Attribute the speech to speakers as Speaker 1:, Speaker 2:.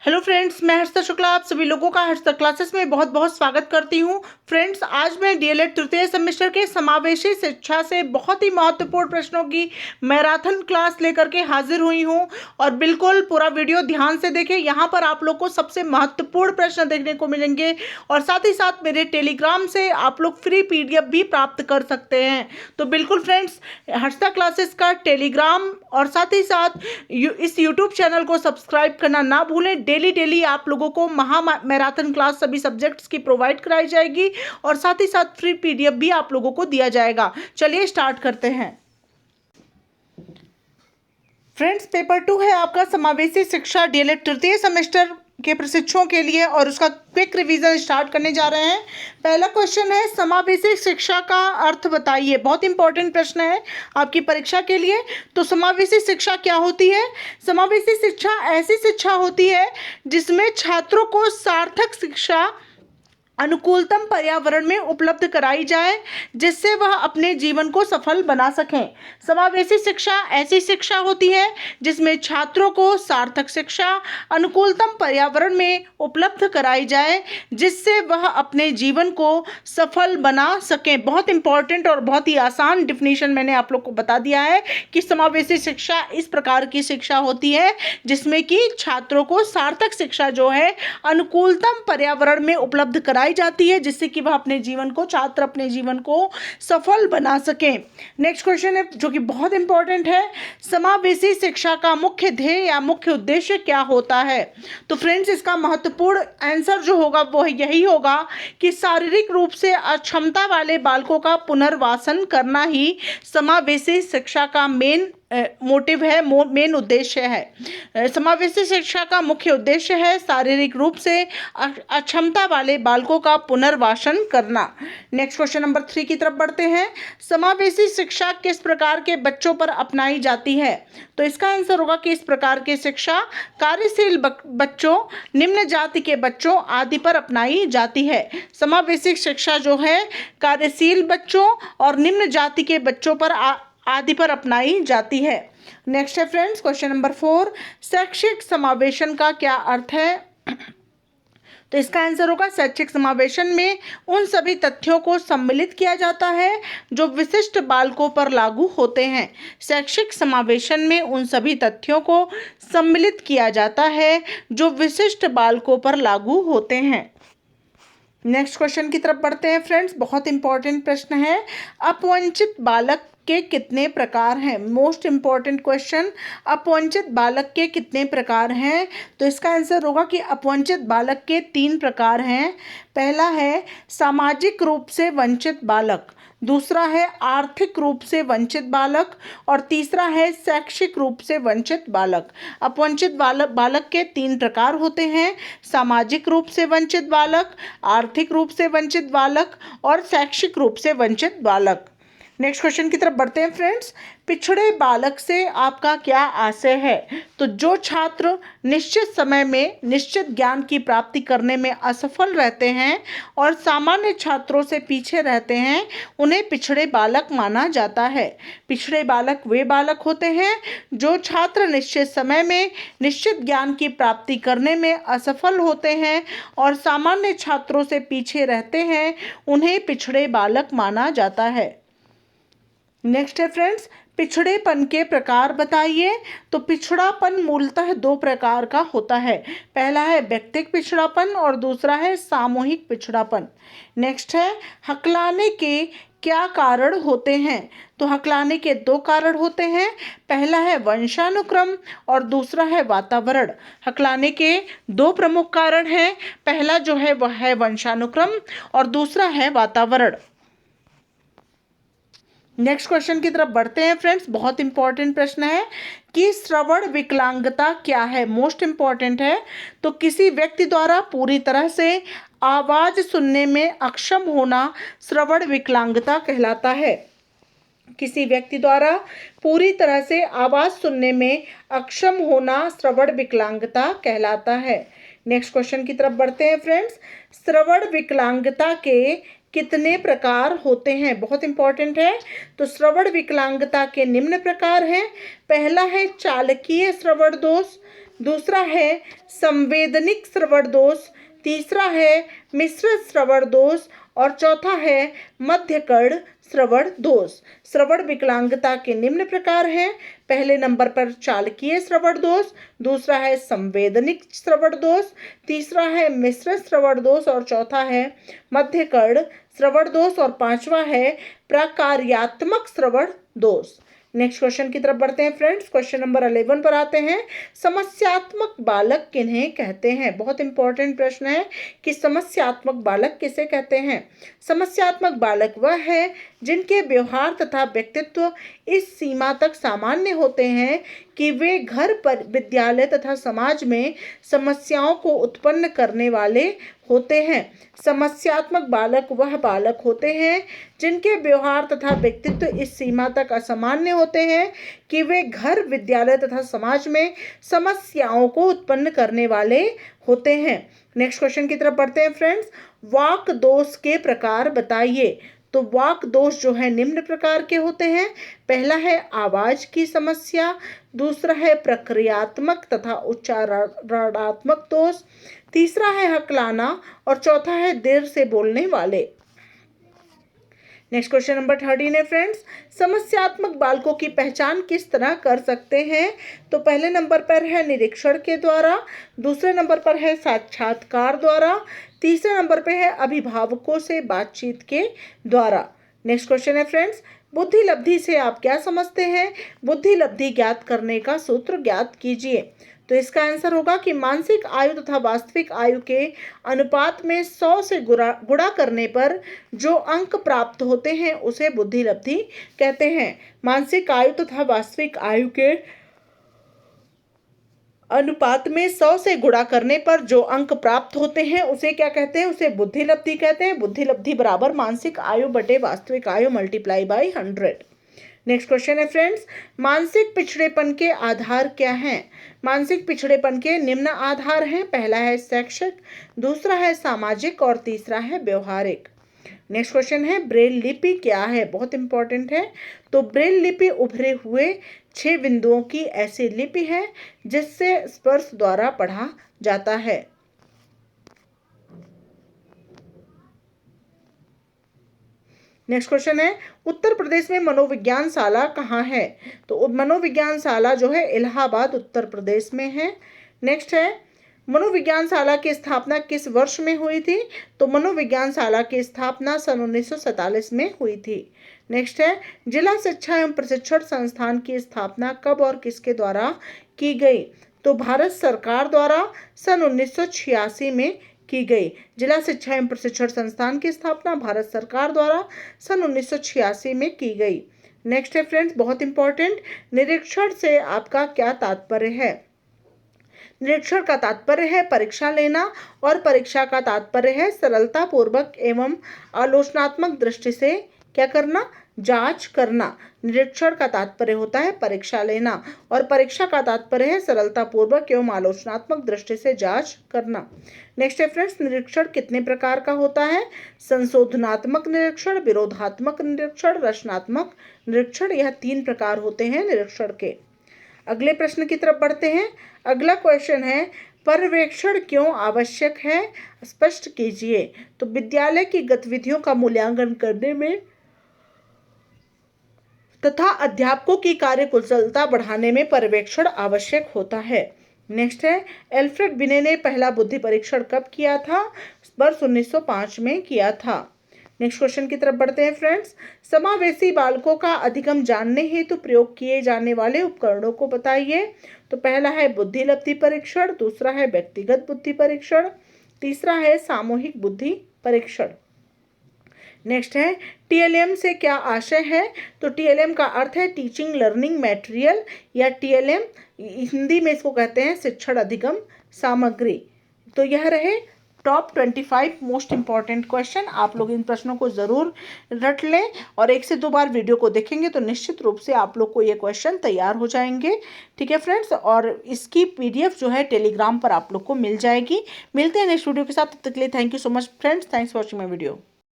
Speaker 1: Hello friends, मैं हर्षिता शुक्ला आप सभी लोगों का हर्षिता क्लासेस में बहुत बहुत स्वागत करती हूं। फ्रेंड्स, आज मैं डीएलएड तृतीय सेमेस्टर के समावेशी शिक्षा से बहुत ही महत्वपूर्ण प्रश्नों की मैराथन क्लास लेकर के हाजिर हुई हूं और बिल्कुल पूरा वीडियो ध्यान से देखें। यहां पर आप लोग को सबसे महत्वपूर्ण प्रश्न देखने को मिलेंगे और साथ ही साथ मेरे टेलीग्राम से आप लोग फ्री पीडीएफ भी प्राप्त कर सकते हैं। तो बिल्कुल फ्रेंड्स, हर्षिता क्लासेस का टेलीग्राम और साथ ही साथ इस यूट्यूब चैनल को सब्सक्राइब करना ना भूलें। डेली आप लोगों को महा मैराथन क्लास सभी सब्जेक्ट्स की प्रोवाइड कराई जाएगी और साथ ही साथ फ्री पीडीएफ भी आप लोगों को दिया जाएगा। चलिए स्टार्ट करते हैं। फ्रेंड्स, पेपर 2 है आपका समावेशी शिक्षा डीएलएड तृतीय सेमेस्टर के प्रशिक्षुओं के लिए और उसका क्विक रिवीजन स्टार्ट करने जा रहे हैं। पहला क्वेश्चन है, समावेशी शिक्षा का अर्थ बताइए। बहुत इंपॉर्टेंट प्रश्न है आपकी परीक्षा के लिए। तो समावेशी शिक्षा क्या होती है? समावेशी शिक्षा ऐसी शिक्षा होती है जिसमें छात्रों को सार्थक शिक्षा अनुकूलतम पर्यावरण में उपलब्ध कराई जाए जिससे वह अपने जीवन को सफल बना सकें। समावेशी शिक्षा ऐसी शिक्षा होती है जिसमें छात्रों को सार्थक शिक्षा अनुकूलतम पर्यावरण में उपलब्ध कराई जाए जिससे वह अपने जीवन को सफल बना सकें। बहुत इंपॉर्टेंट और बहुत ही आसान डिफिनीशन मैंने आप लोग को बता दिया है कि समावेशी शिक्षा इस प्रकार की शिक्षा होती है जिसमें कि छात्रों को सार्थक शिक्षा जो है अनुकूलतम पर्यावरण में उपलब्ध कराई जाती है जिससे कि वह छात्र अपने जीवन को सफल बना सके। नेक्स्ट क्वेश्चन है जो कि बहुत इंपॉर्टेंट है, समावेशी शिक्षा का मुख्य ध्येय या मुख्य उद्देश्य क्या होता है? तो फ्रेंड्स, इसका महत्वपूर्ण आंसर जो होगा वो यही होगा कि शारीरिक रूप से अक्षमता वाले बालकों का पुनर्वासन करना ही समावेशी शिक्षा का मेन मोटिव है, मेन उद्देश्य है। समावेशी शिक्षा का मुख्य उद्देश्य है शारीरिक रूप से अक्षमता वाले बालकों का पुनर्वासन करना। नेक्स्ट क्वेश्चन नंबर 3 की तरफ बढ़ते हैं। समावेशी शिक्षा किस प्रकार के बच्चों पर अपनाई जाती है? तो इसका आंसर होगा कि इस प्रकार की शिक्षा कार्यशील बच्चों, निम्न जाति के बच्चों आदि पर अपनाई जाती है। समावेशी शिक्षा जो है कार्यशील बच्चों और निम्न जाति के बच्चों पर आदि पर अपनाई जाती है। नेक्स्ट है फ्रेंड्स क्वेश्चन नंबर 4, शैक्षिक समावेशन का क्या अर्थ है? तो इसका आंसर होगा शैक्षिक समावेशन में उन सभी तथ्यों को सम्मिलित किया जाता है जो विशिष्ट बालकों पर लागू होते हैं। शैक्षिक समावेशन में उन सभी तथ्यों को सम्मिलित किया जाता है जो विशिष्ट बालकों पर लागू होते हैं। नेक्स्ट क्वेश्चन की तरफ बढ़ते हैं फ्रेंड्स, बहुत इंपॉर्टेंट प्रश्न है, अपवंचित बालक के कितने प्रकार हैं? मोस्ट इंपॉर्टेंट क्वेश्चन, अपवंचित बालक के कितने प्रकार हैं? तो इसका आंसर होगा कि अपवंचित बालक के 3 प्रकार हैं। पहला है सामाजिक रूप से वंचित बालक, दूसरा है आर्थिक रूप से वंचित बालक और तीसरा है शैक्षिक रूप से वंचित बालक। अपवंचित बालक के 3 प्रकार होते हैं, सामाजिक रूप से वंचित बालक, आर्थिक रूप से वंचित बालक और शैक्षिक रूप से वंचित बालक। नेक्स्ट क्वेश्चन की तरफ बढ़ते हैं फ्रेंड्स, पिछड़े बालक से आपका क्या आशय है? तो जो छात्र निश्चित समय में निश्चित ज्ञान की प्राप्ति करने में असफल रहते हैं और सामान्य छात्रों से पीछे रहते हैं उन्हें पिछड़े बालक माना जाता है। पिछड़े बालक वे बालक होते हैं जो छात्र निश्चित समय में निश्चित ज्ञान की प्राप्ति करने में असफल होते हैं और सामान्य छात्रों से पीछे रहते हैं उन्हें पिछड़े बालक माना जाता है। नेक्स्ट है फ्रेंड्स, पिछड़ेपन के प्रकार बताइए। तो पिछड़ापन मूलतः 2 प्रकार का होता है, पहला है व्यक्तिगत पिछड़ापन और दूसरा है सामूहिक पिछड़ापन। नेक्स्ट है हकलाने के क्या कारण होते हैं? तो हकलाने के 2 कारण होते हैं, पहला है वंशानुक्रम और दूसरा है वातावरण। हकलाने के 2 प्रमुख कारण हैं, पहला जो है वह है वंशानुक्रम और दूसरा है वातावरण। नेक्स्ट क्वेश्चन की तरफ बढ़ते हैं फ्रेंड्स, बहुत इंपॉर्टेंट प्रश्न है कि श्रवण विकलांगता क्या है? मोस्ट इंपॉर्टेंट है। तो किसी व्यक्ति द्वारा पूरी तरह से आवाज सुनने में अक्षम होना श्रवण विकलांगता कहलाता है। किसी व्यक्ति द्वारा पूरी तरह से आवाज सुनने में अक्षम होना श्रवण विकलांगता कहलाता है। नेक्स्ट क्वेश्चन की तरफ बढ़ते हैं फ्रेंड्स, श्रवण विकलांगता के कितने प्रकार होते हैं? बहुत इंपॉर्टेंट है। तो श्रवण विकलांगता के निम्न प्रकार हैं। पहला है चालकीय श्रवण दोष, दूसरा है संवेदनिक श्रवण दोष, तीसरा है मिश्रित श्रवण दोष और चौथा है मध्यकर्ण श्रवण दोष। श्रवण विकलांगता के निम्न प्रकार हैं। पहले नंबर पर चालकीय श्रवण दोष, दूसरा है संवेदनिक श्रवण दोष, तीसरा है मिश्रित श्रवण दोष और चौथा है मध्यकर्ण श्रवण दोष और पांचवा है प्रकार्यात्मक श्रवण दोष। नेक्स्ट क्वेश्चन की तरफ बढ़ते हैं फ्रेंड्स। क्वेश्चन नंबर 11 पर आते हैं। समस्यात्मक बालक किन्हें कहते हैं? बहुत इंपॉर्टेंट प्रश्न है कि समस्यात्मक बालक किसे कहते हैं। समस्यात्मक बालक वह है जिनके व्यवहार तथा व्यक्तित्व इस सीमा तक सामान्य होते हैं कि वे घर पर, विद्यालय तथा समाज में समस्याओं को उत्पन्न करने वाले होते हैं। समस्यात्मक बालक वह बालक होते हैं जिनके व्यवहार तथा व्यक्तित्व इस सीमा तक असामान्य होते हैं कि वे घर, विद्यालय तथा समाज में समस्याओं को उत्पन्न करने वाले होते हैं। नेक्स्ट क्वेश्चन की तरफ बढ़ते हैं फ्रेंड्स। वाक दोष के प्रकार बताइए। तो वाक दोष जो है निम्न प्रकार के होते हैं। पहला है आवाज की समस्या, दूसरा है प्रक्रियात्मक तथा उच्चारणात्मक दोष, तीसरा है हकलाना और चौथा है देर से बोलने वाले। नेक्स्ट क्वेश्चन नंबर 13 है फ्रेंड्स। समस्यात्मक बालकों की पहचान किस तरह कर सकते हैं? तो पहले नंबर पर है निरीक्षण के द्वारा, दूसरे नंबर पर है साक्षात्कार द्वारा, तीसरे नंबर पर है अभिभावकों से बातचीत के द्वारा। नेक्स्ट क्वेश्चन है फ्रेंड्स। बुद्धि लब्धि से आप क्या समझते हैं? बुद्धि लब्धि ज्ञात करने का सूत्र ज्ञात कीजिए। तो इसका आंसर होगा कि मानसिक आयु तथा वास्तविक आयु के अनुपात में 100 से गुणा करने पर जो अंक प्राप्त होते हैं उसे बुद्धि लब्धि कहते हैं। मानसिक आयु तथा वास्तविक आयु के अनुपात में 100 से गुणा करने पर जो अंक प्राप्त होते हैं उसे क्या कहते हैं? उसे बुद्धि लब्धि कहते हैं। बुद्धि लब्धि बराबर मानसिक आयु बटे वास्तविक आयु मल्टीप्लाई बाई 100। नेक्स्ट क्वेश्चन है फ्रेंड्स। मानसिक पिछड़ेपन के आधार क्या हैं? मानसिक पिछड़ेपन के निम्न आधार हैं। पहला है शैक्षिक, दूसरा है सामाजिक और तीसरा है व्यवहारिक। नेक्स्ट क्वेश्चन है ब्रेल लिपि क्या है? बहुत इंपॉर्टेंट है। तो ब्रेल लिपि उभरे हुए 6 बिंदुओं की ऐसी लिपि है जिससे स्पर्श द्वारा पढ़ा जाता है। नेक्स्ट क्वेश्चन है उत्तर प्रदेश में मनोविज्ञान शाला कहाँ है? तो मनोविज्ञान शाला जो है इलाहाबाद उत्तर प्रदेश में है। नेक्स्ट है मनोविज्ञान शाला की स्थापना किस वर्ष में हुई थी? तो मनोविज्ञान शाला की स्थापना सन 1947 में हुई थी। नेक्स्ट है जिला शिक्षा एवं प्रशिक्षण संस्थान की स्थापना कब और किसके द्वारा की गई? तो भारत सरकार द्वारा सन 1986 में की गई। जिला शिक्षा एवं प्रशिक्षण संस्थान की स्थापना भारत सरकार द्वारा सन 1986 में की गई। नेक्स्ट है फ्रेंड्स बहुत इंपॉर्टेंट, निरीक्षण से आपका क्या तात्पर्य है? निरीक्षण का तात्पर्य है परीक्षा लेना और परीक्षा का तात्पर्य है सरलता पूर्वक एवं आलोचनात्मक दृष्टि से क्या करना? जांच करना। निरीक्षण का तात्पर्य होता है परीक्षा लेना और परीक्षा का तात्पर्य है सरलता पूर्वक एवं आलोचनात्मक दृष्टि से जांच करना। नेक्स्ट है फ्रेंड्स निरीक्षण कितने प्रकार का होता है? संशोधनात्मक निरीक्षण, विरोधात्मक निरीक्षण, रचनात्मक निरीक्षण, यह 3 प्रकार होते हैं निरीक्षण के। अगले प्रश्न की तरफ बढ़ते हैं। अगला क्वेश्चन है पर्यवेक्षण क्यों आवश्यक है? स्पष्ट कीजिए। तो विद्यालय की गतिविधियों का मूल्यांकन करने में तथा अध्यापकों की कार्यकुशलता बढ़ाने में पर्यवेक्षण आवश्यक होता है। नेक्स्ट है एल्फ्रेड बिने ने पहला बुद्धि परीक्षण कब किया था? वर्ष 1905 में किया था। नेक्स्ट क्वेश्चन की तरफ बढ़ते हैं फ्रेंड्स। समावेशी बालकों का अधिगम जानने हेतु प्रयोग किए जाने वाले उपकरणों को बताइए। तो पहला है बुद्धि लब्धि परीक्षण, दूसरा है व्यक्तिगत बुद्धि परीक्षण, तीसरा है सामूहिक बुद्धि परीक्षण। नेक्स्ट है टीएलएम से क्या आशय है? तो टीएलएम का अर्थ है टीचिंग लर्निंग मटेरियल या टीएलएम हिंदी में इसको कहते हैं शिक्षण अधिगम सामग्री। तो यह रहे टॉप 25 मोस्ट इंपॉर्टेंट क्वेश्चन। आप लोग इन प्रश्नों को ज़रूर रट लें और 1 से 2 बार वीडियो को देखेंगे तो निश्चित रूप से आप लोग को ये क्वेश्चन तैयार हो जाएंगे। ठीक है फ्रेंड्स, और इसकी पीडीएफ जो है टेलीग्राम पर आप लोग को मिल जाएगी। मिलते हैं नेक्स्ट वीडियो के साथ, तब तक के लिए thank you so much friends, thanks for watching my video.